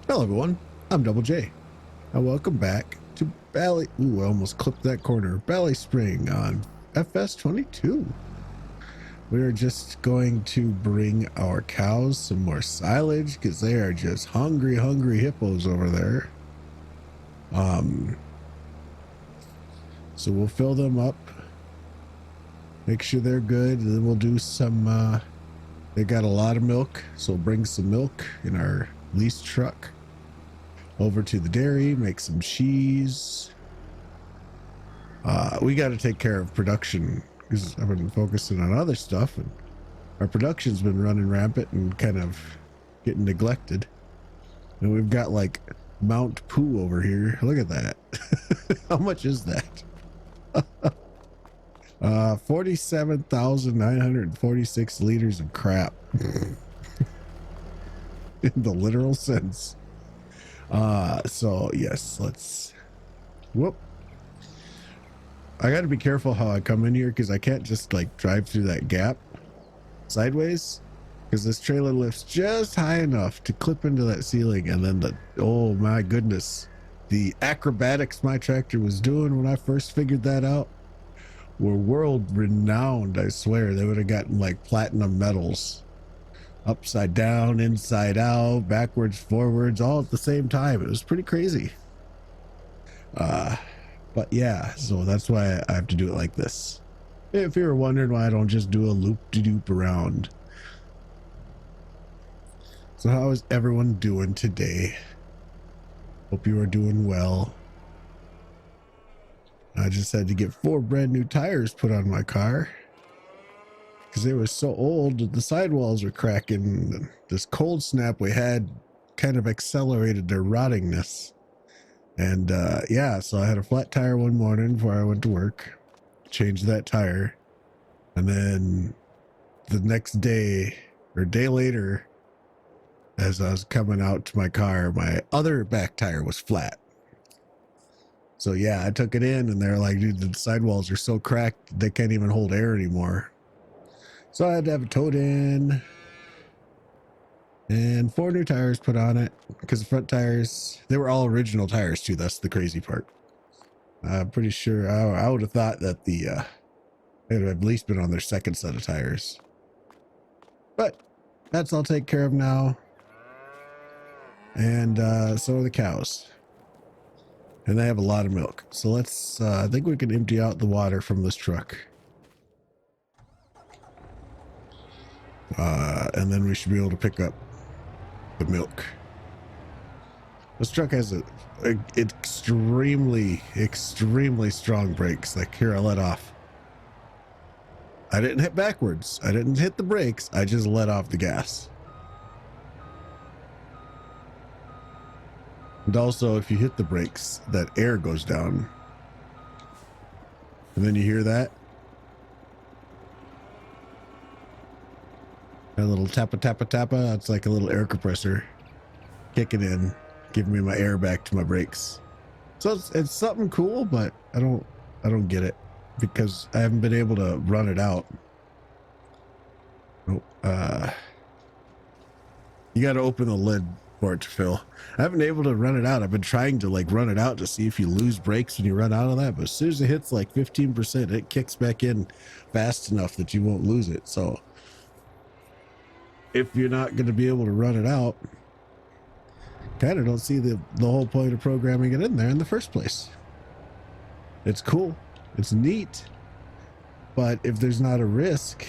Hello everyone, I'm Double J, and welcome back to Bally. Ooh, I almost clipped that corner. BallySpring on FS22. We are just going to bring our cows some more silage because they are just hungry hippos over there. So we'll fill them up, make sure they're good, and then we'll do some. They got a lot of milk, so we'll bring some milk in our lease truck over to the dairy, make some cheese. We got to take care of production because I've been focusing on other stuff, and our production's been running rampant and kind of getting neglected. And we've got like Mount Poo over here. Look at that. How much is that? 47,946 liters of crap in the literal sense. So yes, let's whoop. I got to be careful how I come in here because I can't just like drive through that gap sideways because this trailer lifts just high enough to clip into that ceiling, and then oh my goodness, the acrobatics my tractor was doing when I first figured that out were world renowned. I swear they would have gotten like platinum medals. Upside down, inside out, backwards, forwards, all at the same time. It was pretty crazy. But yeah, so that's why I have to do it like this. If you were wondering why I don't just do a loop-de-doop around. So how is everyone doing today? Hope you are doing well. I just had to get 4 brand new tires put on my car because they were so old that the sidewalls were cracking. This cold snap we had kind of accelerated their rottingness. And yeah, so I had a flat tire one morning before I went to work, changed that tire, and then the next day or day later, as I was coming out to my car, my other back tire was flat. So yeah, I took it in and they're like, dude, the sidewalls are so cracked they can't even hold air anymore. So I had to have it towed in and 4 new tires put on it because the front tires, they were all original tires too. That's the crazy part. I'm pretty sure I would have thought that they'd have at least been on their second set of tires, but that's all taken care of now. And so are the cows, and they have a lot of milk. So let's I think we can empty out the water from this truck, and then we should be able to pick up the milk. This truck has extremely strong brakes. Like here, I let off. I didn't hit backwards. I didn't hit the brakes. I just let off the gas. And also, if you hit the brakes, that air goes down. And then you hear that. A little tappa, tappa, tappa. That's like a little air compressor kicking in, giving me my air back to my brakes. So it's something cool, but I don't get it because I haven't been able to run it out. Oh, you got to open the lid for it to fill. I haven't been able to run it out. I've been trying to like run it out to see if you lose brakes when you run out of that, but as soon as it hits like 15%, it kicks back in fast enough that you won't lose it. So if you're not going to be able to run it out, kind of don't see the whole point of programming it in there in the first place. It's cool, it's neat, but if there's not a risk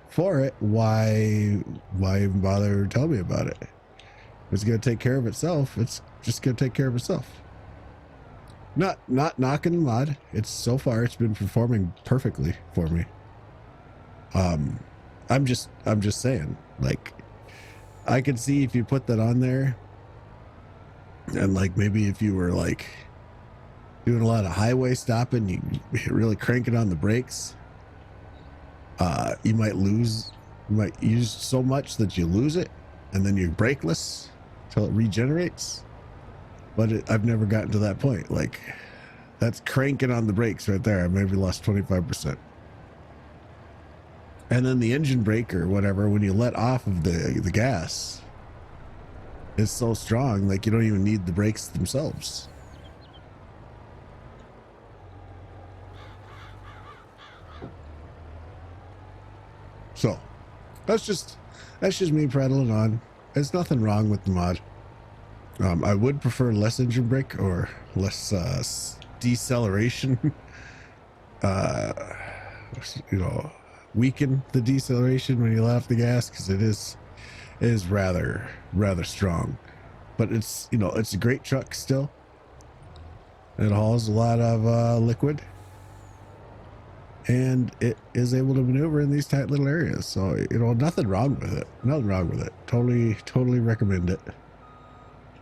for it, why even bother telling me about it? If it's going to take care of itself, it's just going to take care of itself. Not knocking the mod. It's so far it's been performing perfectly for me. I'm just saying, like, I could see if you put that on there and like maybe if you were like doing a lot of highway stopping, you really cranking on the brakes, you might use so much that you lose it and then you're brakeless till it regenerates. But I've never gotten to that point. Like, that's cranking on the brakes right there. I maybe lost 25%. And then the engine brake or whatever, when you let off of the gas, is so strong, like you don't even need the brakes themselves. So that's just me prattling on. There's nothing wrong with the mod. I would prefer less engine brake or less deceleration. You know, weaken the deceleration when you let off the gas, because it is rather strong. But it's, you know, it's a great truck still. It hauls a lot of liquid, and it is able to maneuver in these tight little areas. So, you know, nothing wrong with it. Nothing wrong with it. Totally recommend it.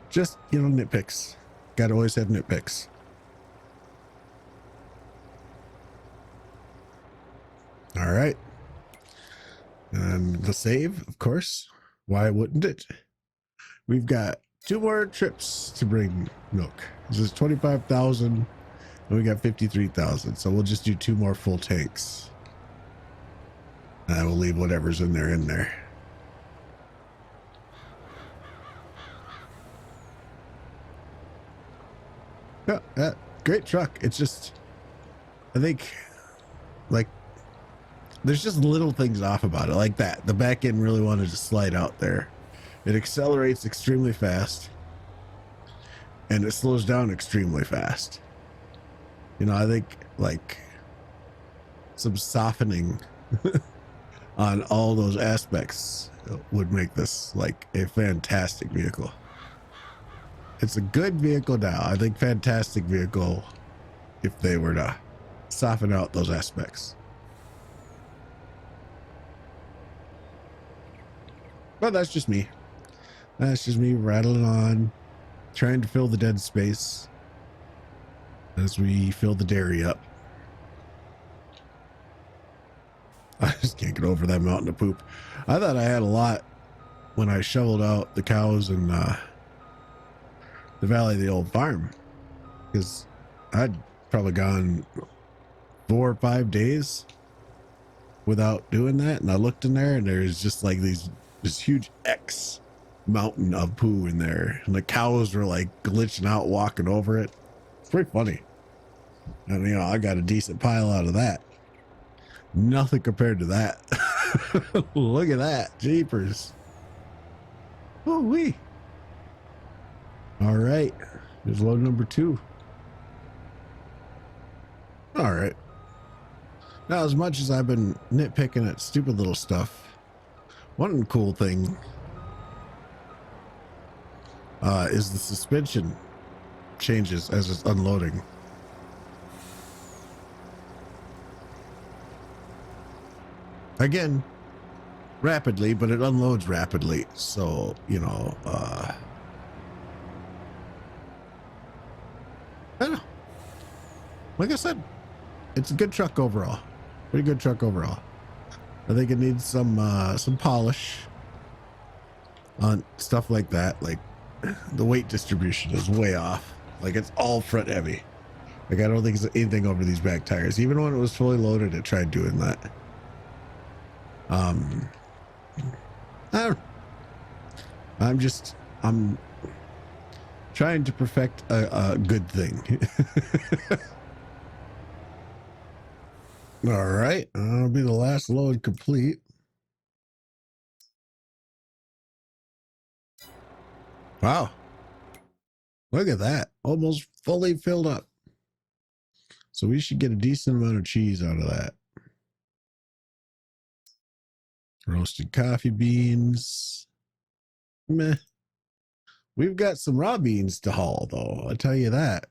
Just, you know, nitpicks. Gotta always have nitpicks. All right. And the save, of course. Why wouldn't it? We've got 2 more trips to bring milk. This is 25,000, and we got 53,000. So we'll just do 2 more full tanks. And we'll leave whatever's in there in there. Yeah, great truck. It's just, I think, like, there's just little things off about it, like that. The back end really wanted to slide out there. It accelerates extremely fast, and it slows down extremely fast. You know, I think like some softening on all those aspects would make this like a fantastic vehicle. It's a good vehicle now. I think fantastic vehicle if they were to soften out those aspects. But that's just me. That's just me rattling on, trying to fill the dead space as we fill the dairy up. I just can't get over that mountain of poop. I thought I had a lot when I shoveled out the cows in the valley of the old farm, because I'd probably gone 4 or 5 days without doing that, and I looked in there, and there's just like this huge X mountain of poo in there, and the cows were like glitching out walking over it. It's pretty funny. And you know, I got a decent pile out of that. Nothing compared to that. Look at that, jeepers. Oh wee. All right, here's load number 2. All right, now as much as I've been nitpicking at stupid little stuff, one cool thing is the suspension changes as it's unloading. Again, rapidly, but it unloads rapidly. So, you know, I don't know. Like I said, it's a good truck overall. Pretty good truck overall. I think it needs some polish on stuff like that. Like the weight distribution is way off. Like it's all front heavy. Like I don't think it's anything over these back tires. Even when it was fully loaded, it tried doing that. I don't, I'm trying to perfect a good thing. All right, that'll be the last load complete. Wow, look at that, almost fully filled up. So we should get a decent amount of cheese out of that. Roasted coffee beans. Meh. We've got some raw beans to haul, though. I'll tell you that.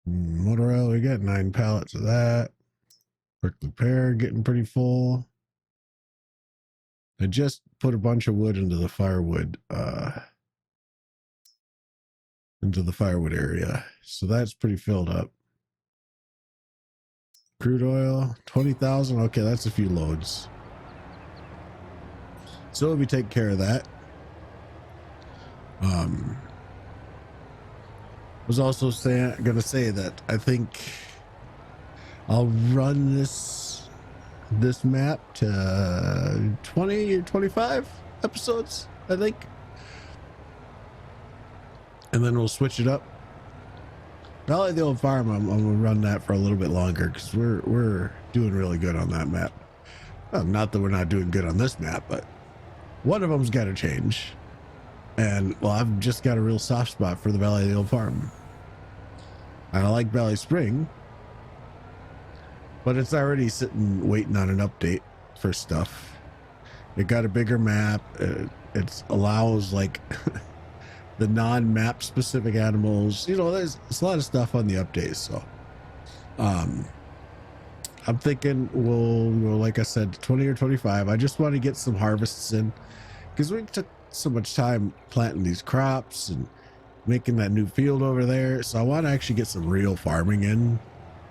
Motor oil, we got 9 pallets of that. Prickly pear getting pretty full. I just put a bunch of wood into the firewood, area. So that's pretty filled up. Crude oil, 20,000. Okay, that's a few loads. So we'll be taking care of that. Was also gonna say that I think I'll run this map to 20 or 25 episodes. I think. And then we'll switch it up. Valley of the Old Farm, I'm gonna run that for a little bit longer because we're doing really good on that map. Well, not that we're not doing good on this map, but one of them's got to change. And well, I've just got a real soft spot for the Valley of the Old Farm. I like BallySpring, but it's already sitting waiting on an update for stuff. It got a bigger map. It allows like the non-map specific animals. You know, there's a lot of stuff on the updates. So I'm thinking we'll, like I said, 20 or 25. I just want to get some harvests in because we took so much time planting these crops and making that new field over there. So I want to actually get some real farming in.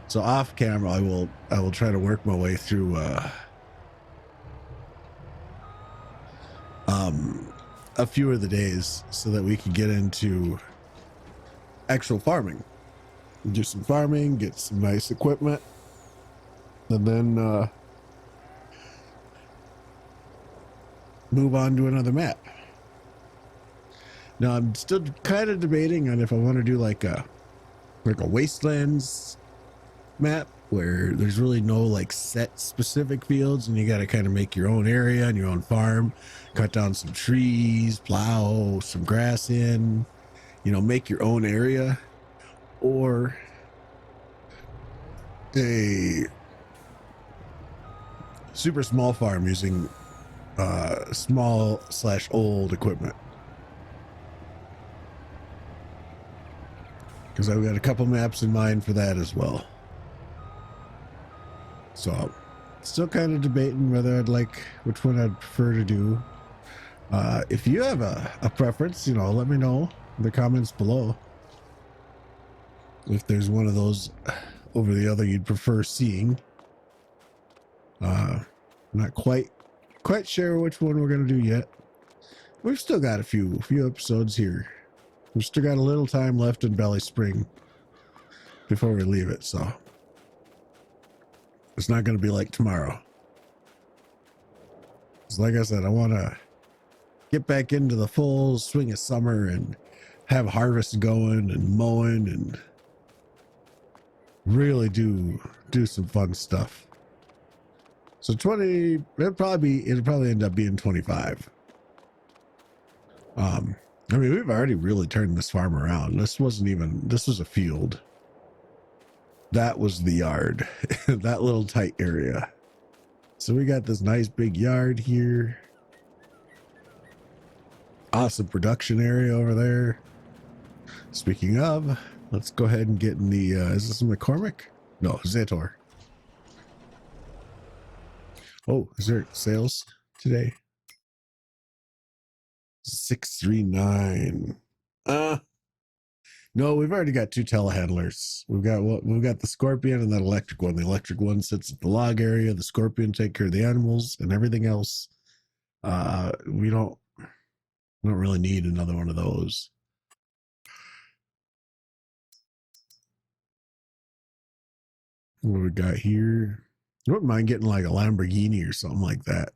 So off camera, I will try to work my way through a few of the days so that we can get into actual farming, do some farming, get some nice equipment, and then move on to another map. Now I'm still kind of debating on if I want to do like a wastelands map where there's really no like set specific fields and you got to kind of make your own area and your own farm, cut down some trees, plow some grass in, you know, make your own area, or a super small farm using small/old equipment. Because I've got a couple maps in mind for that as well. So still kind of debating whether I'd like which one I'd prefer to do. If you have a preference, you know, let me know in the comments below if there's one of those over the other you'd prefer seeing. Not quite sure which one we're gonna do yet. We've still got a few episodes here. We've still got a little time left in BallySpring before we leave it, so it's not going to be like tomorrow. So like I said, I want to get back into the full swing of summer and have harvest going and mowing and really do some fun stuff. So 20, it'll probably end up being 25. I mean, we've already really turned this farm around. This was a field. That was the yard, that little tight area. So we got this nice big yard here. Awesome production area over there. Speaking of, let's go ahead and get in the, is this McCormick? No, Zator. Oh, is there sales today? 639. No, we've already got two telehandlers. We've got the Scorpion and that electric one. The electric one sits at the log area. The Scorpion take care of the animals and everything else. We don't really need another one of those. What we got here? I wouldn't mind getting like a Lamborghini or something like that.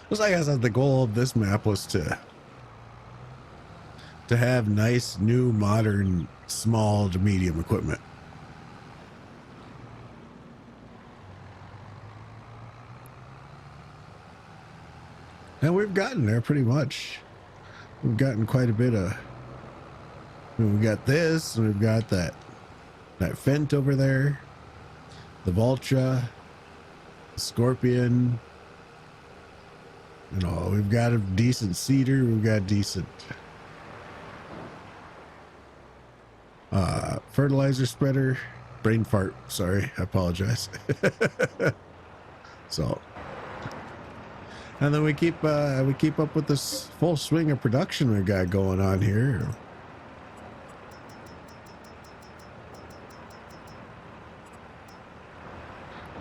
Like I said, the goal of this map was to have nice, new, modern, small to medium equipment. And we've gotten there pretty much. We've gotten quite a bit of, we've got this, and we've got that Fent over there, the Vultra, the Scorpion. You know, we've got a decent cedar. We've got decent fertilizer spreader. Brain fart. Sorry, I apologize. So, and then we keep up with this full swing of production we got going on here.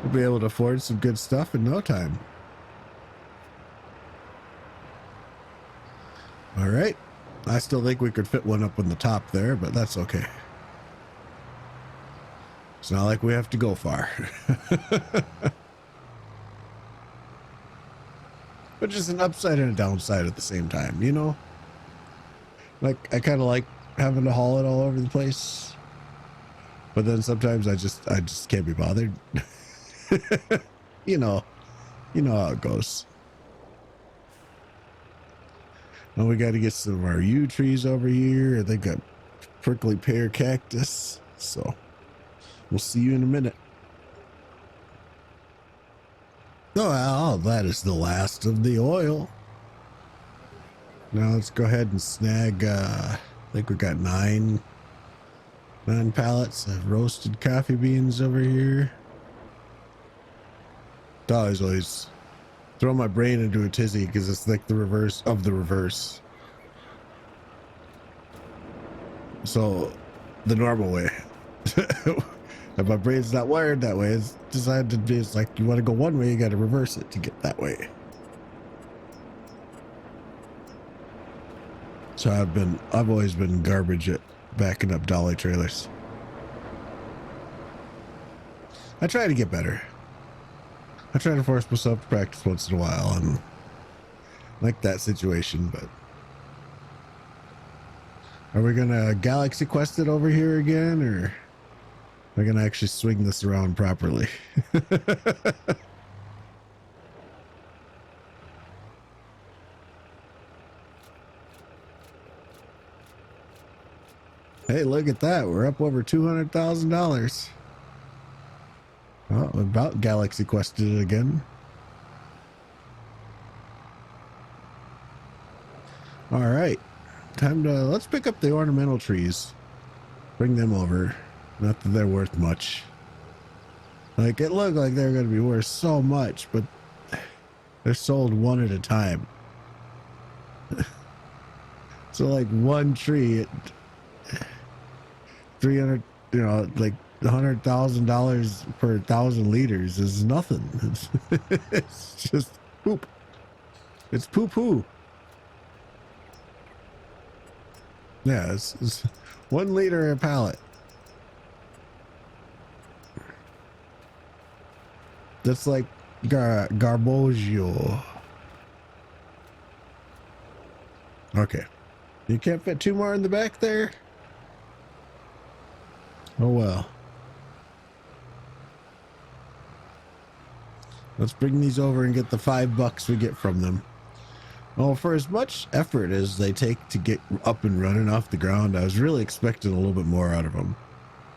We'll be able to afford some good stuff in no time. All right. I still think we could fit one up on the top there, but that's okay. It's not like we have to go far. But which is an upside and a downside at the same time, you know? Like, I kind of like having to haul it all over the place, but then sometimes I just can't be bothered. you know how it goes. Well, we got to get some of our yew trees over here. They got prickly pear cactus, so we'll see you in a minute. Oh, well, that is the last of the oil. Now let's go ahead and snag, I think we got nine pallets of roasted coffee beans over here. I always throw my brain into a tizzy because it's like the reverse of the reverse. So the normal way, if my brain's not wired that way, it's designed to be, it's like you want to go one way, you got to reverse it to get that way. So I've always been garbage at backing up dolly trailers. I try to get better. I try to force myself to practice once in a while, and like that situation. But are we gonna galaxy quest it over here again, or are we gonna actually swing this around properly? Hey, look at that. We're up over $200,000. Well, about galaxy quested it again. All right. Time to, let's pick up the ornamental trees. Bring them over. Not that they're worth much. Like, it looked like they're going to be worth so much, but they're sold one at a time. So like one tree at 300, you know, like $100,000 per 1,000 liters is nothing. It's just poop. It's poo. Yeah, it's 1 liter a pallet. That's like garboggio. Okay. You can't fit 2 more in the back there? Oh well. Let's bring these over and get the $5 we get from them. Well, for as much effort as they take to get up and running off the ground, I was really expecting a little bit more out of them.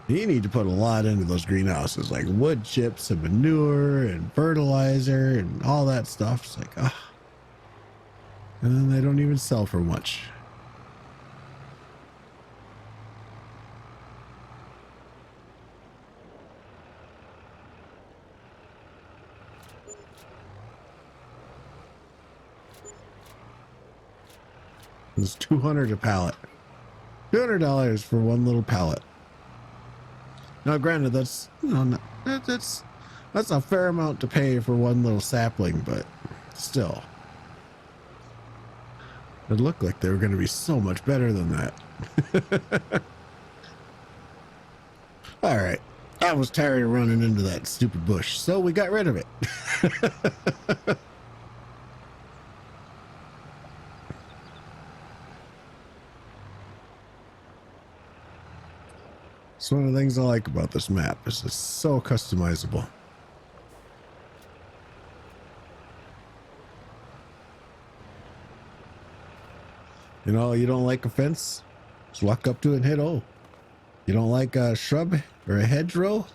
You need to put a lot into those greenhouses, like wood chips and manure and fertilizer and all that stuff. It's like, ah. And then they don't even sell for much. It's $200 a pallet. $200 for 1 little pallet. Now, granted, that's, you know, that's a fair amount to pay for 1 little sapling, but still, it looked like they were going to be so much better than that. All right, I was tired of running into that stupid bush, so we got rid of it. It's one of the things I like about this map, is it's so customizable. You know, you don't like a fence? Just walk up to it and hit O. You don't like a shrub or a hedgerow?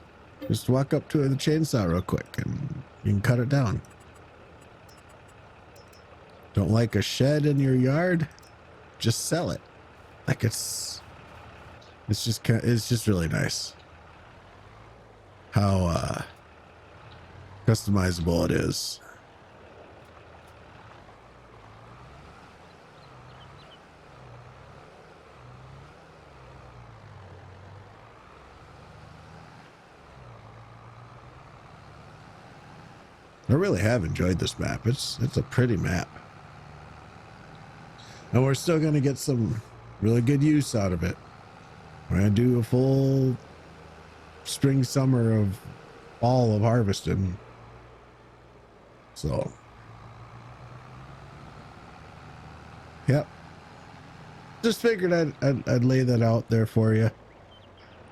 Just walk up to it with a chainsaw real quick and you can cut it down. Don't like a shed in your yard? Just sell it. Like it's just really nice how customizable it is. I really have enjoyed this map. It's a pretty map. And we're still going to get some really good use out of it. We're going to do a full spring, summer of all of harvesting. So Yep. Just figured I'd lay that out there for you.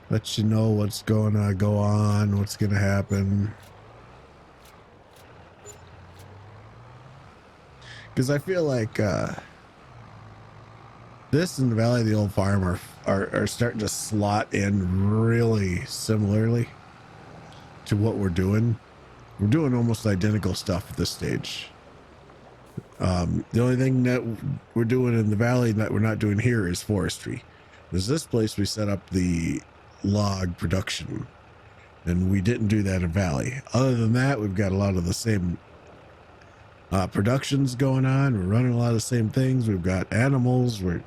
Let you know what's going to go on, what's going to happen. Because I feel like this and the Valley of the Old Farm are starting to slot in really similarly to what we're doing. We're doing almost identical stuff at this stage. The only thing that we're doing in the valley that we're not doing here is forestry. There's this place we set up the log production, and we didn't do that in valley. Other than that, we've got a lot of the same productions going on. We're running a lot of the same things. We've got animals. We're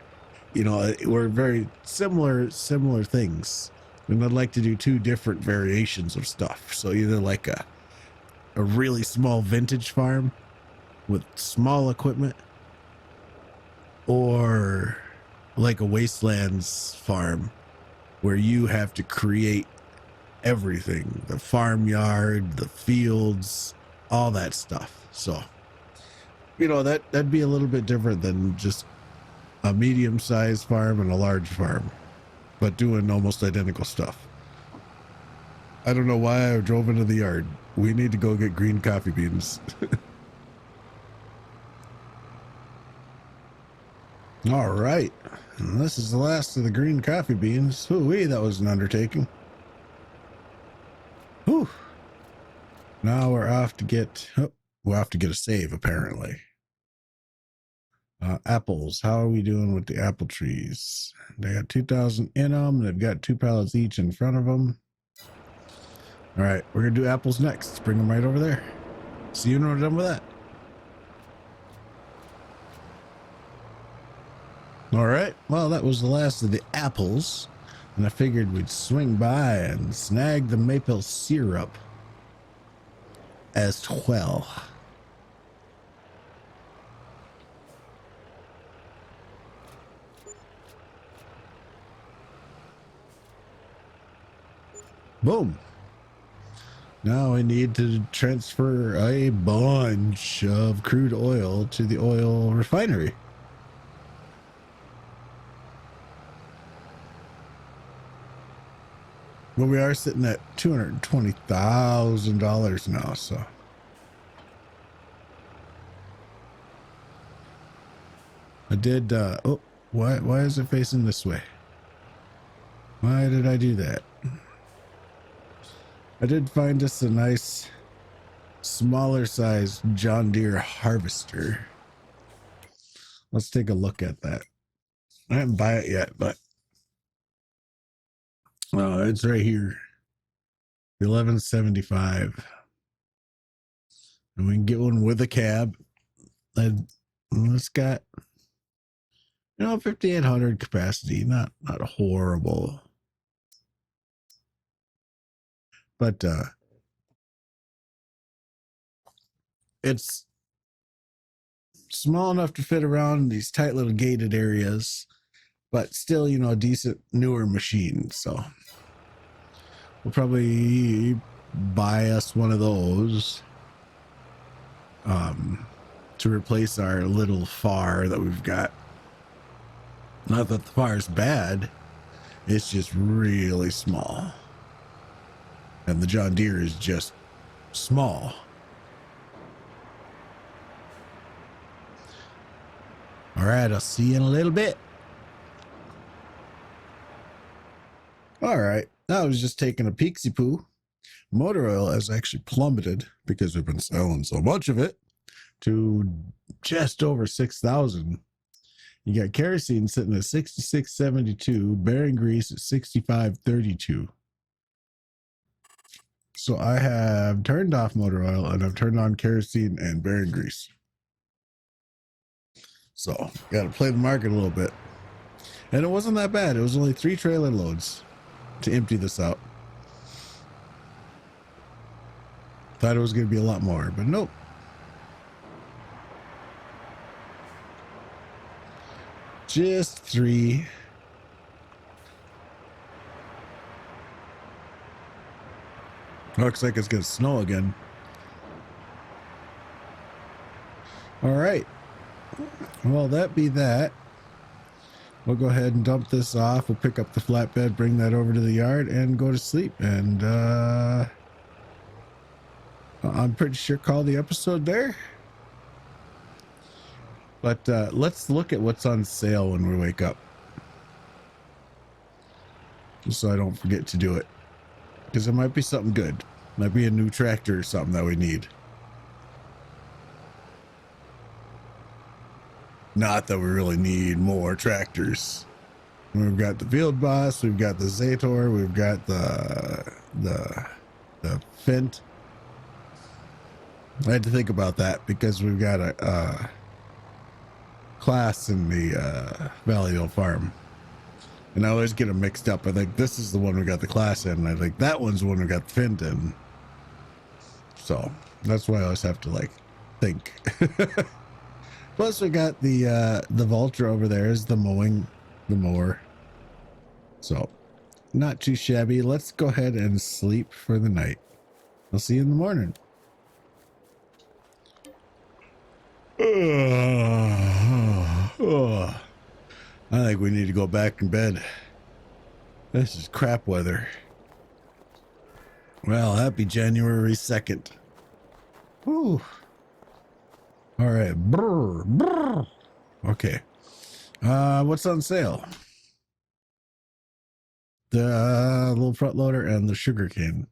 very similar things. And I'd like to do two different variations of stuff. So either like a really small vintage farm with small equipment, or like a wastelands farm where you have to create everything, the farmyard, the fields, all that stuff. So that'd be a little bit different than just a medium-sized farm and a large farm, but doing almost identical stuff. I don't know why I drove into the yard. We need to go get green coffee beans. All right. And this is the last of the green coffee beans. Hoo-wee, that was an undertaking. Whew. Now we're off to get a save, apparently. Apples. How are we doing with the apple trees? They got 2,000 in them. They've got 2 pallets each in front of them. All right, we're going to do apples next. Bring them right over there. See you when we're done with that. All right, well, that was the last of the apples, and I figured we'd swing by and snag the maple syrup as well. Boom. Now I need to transfer a bunch of crude oil to the oil refinery. Well, we are sitting at $220,000 now, so. I did, why is it facing this way? Why did I do that? I did find us a nice smaller size John Deere harvester. Let's take a look at that. I haven't bought it yet, but it's right here. 1175. And we can get one with a cab. And it's got 5,800 capacity. Not horrible. But it's small enough to fit around these tight little gated areas, but still, a decent newer machine. So we'll probably buy us one of those to replace our little FAR that we've got. Not that the FAR is bad, it's just really small. And the John Deere is just small. All right, I'll see you in a little bit. All right, I was just taking a peeksy poo. Motor oil has actually plummeted because we've been selling so much of it to just over 6,000. You got kerosene sitting at 66.72, bearing grease at 65.32. So I have turned off motor oil and I've turned on kerosene and bearing grease. So got to play the market a little bit. And it wasn't that bad. It was only 3 trailer loads to empty this out. Thought it was going to be a lot more, but nope. Just 3. Looks like it's going to snow again. All right. Well, that be that. We'll go ahead and dump this off. We'll pick up the flatbed, bring that over to the yard, and go to sleep. And I'm pretty sure call the episode there. But let's look at what's on sale when we wake up, just so I don't forget to do it, because there might be something good. Might be a new tractor or something that we need. Not that we really need more tractors. We've got the Field Boss, we've got the Zator, we've got the Fent. I had to think about that because we've got a class in the Valleyville farm, and I always get them mixed up. I think this is the one we got the class in, and I think that one's the one we got the Fent in. So that's why I always have to like think. Plus, we got the Vulture over there is the mower. So, not too shabby. Let's go ahead and sleep for the night. I'll see you in the morning. I think we need to go back in bed. This is crap weather. Well, happy January 2nd. Whew. All right. Brr, brr. Okay. What's on sale? The little front loader and the sugarcane.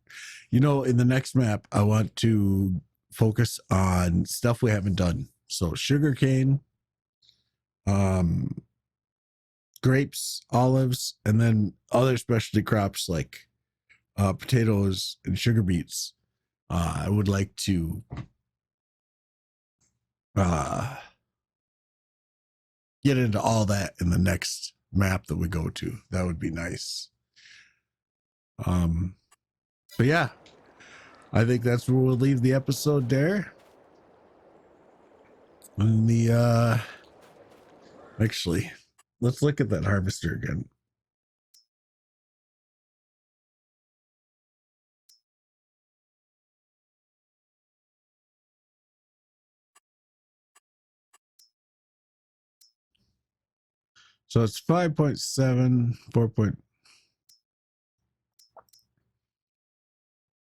You know, in the next map, I want to focus on stuff we haven't done. So sugarcane, grapes, olives, and then other specialty crops like potatoes and sugar beets. I would like to get into all that in the next map that we go to. That would be nice. But yeah, I think that's where we'll leave the episode there. And the actually, let's look at that harvester again. So it's 5.7, 4.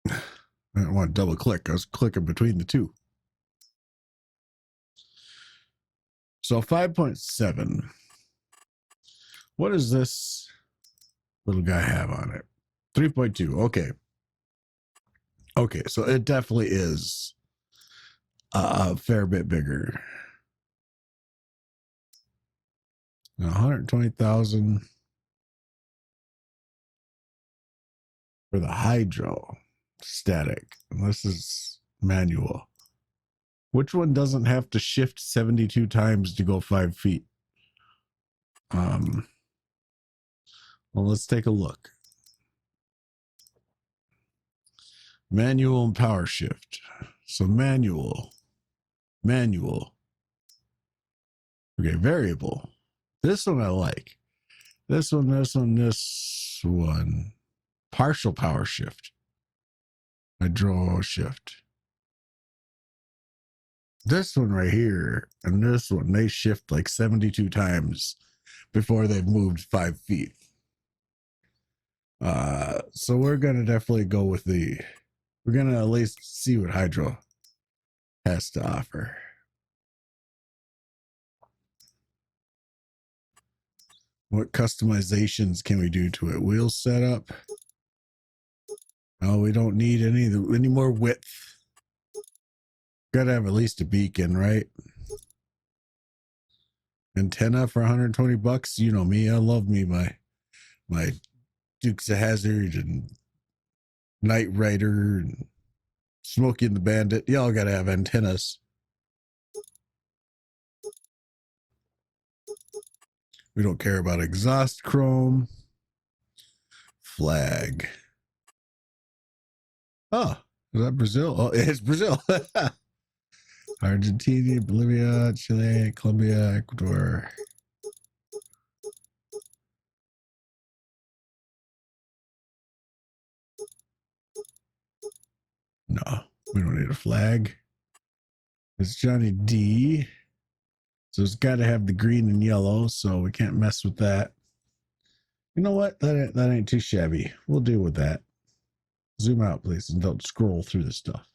I don't want to double click. I was clicking between the two. So 5.7. What does this little guy have on it? 3.2. Okay. Okay, so it definitely is a fair bit bigger. 120,000 for the hydro static. And this is manual. Which one doesn't have to shift 72 times to go 5 feet? Well, let's take a look. Manual and power shift. So manual. Okay, variable. This one I like. This one. Partial power shift. Hydro shift. This one right here and this one, they shift like 72 times before they've moved 5 feet. So we're gonna definitely go with we're gonna at least see what hydro has to offer. What customizations can we do to it? Wheel setup. Oh, we don't need any more width. Gotta have at least a beacon, right? Antenna for 120 bucks. You know me, I love me my Dukes of Hazzard and Knight Rider and Smokey and the Bandit. Y'all gotta have antennas. We don't care about exhaust chrome. Flag. Oh, is that Brazil? Oh, it's Brazil. Argentina, Bolivia, Chile, Colombia, Ecuador. No, we don't need a flag. It's Johnny D. So it's got to have the green and yellow, so we can't mess with that. You know what? That ain't too shabby. We'll deal with that. Zoom out, please, and don't scroll through the stuff.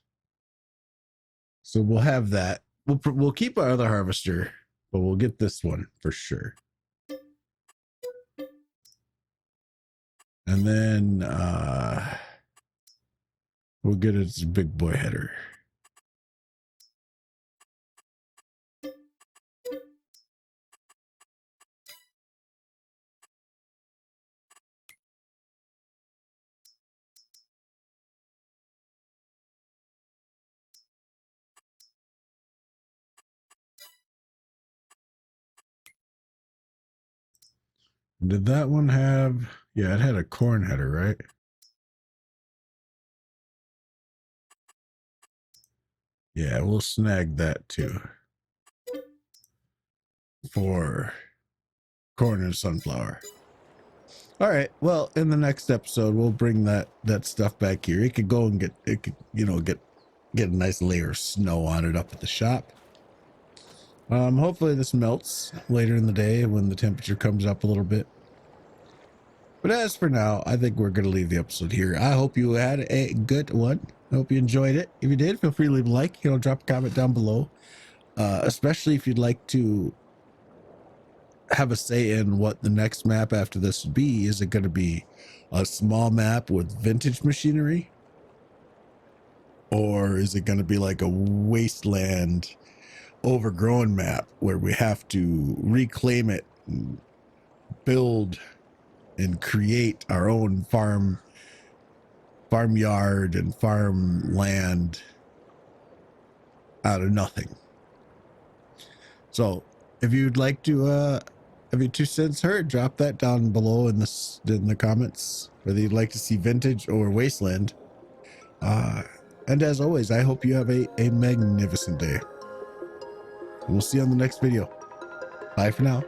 So we'll have that. We'll keep our other harvester, but we'll get this one for sure. And then we'll get its big boy header. Did that one have, yeah, it had a corn header, right? Yeah, we'll snag that too. For corn and sunflower. All right, well, in the next episode, we'll bring that stuff back here. It could go and get a nice layer of snow on it up at the shop. Hopefully this melts later in the day when the temperature comes up a little bit. But as for now, I think we're going to leave the episode here. I hope you had a good one. I hope you enjoyed it. If you did, feel free to leave a like, drop a comment down below. Especially if you'd like to have a say in what the next map after this would be. Is it going to be a small map with vintage machinery? Or is it going to be like a wasteland overgrown map where we have to reclaim it and build and create our own farmyard and farmland out of nothing? So if you'd like to have your 2 cents heard, drop that down below in the comments, whether you'd like to see vintage or wasteland. And as always, I hope you have a magnificent day. We'll see you on the next video. Bye for now.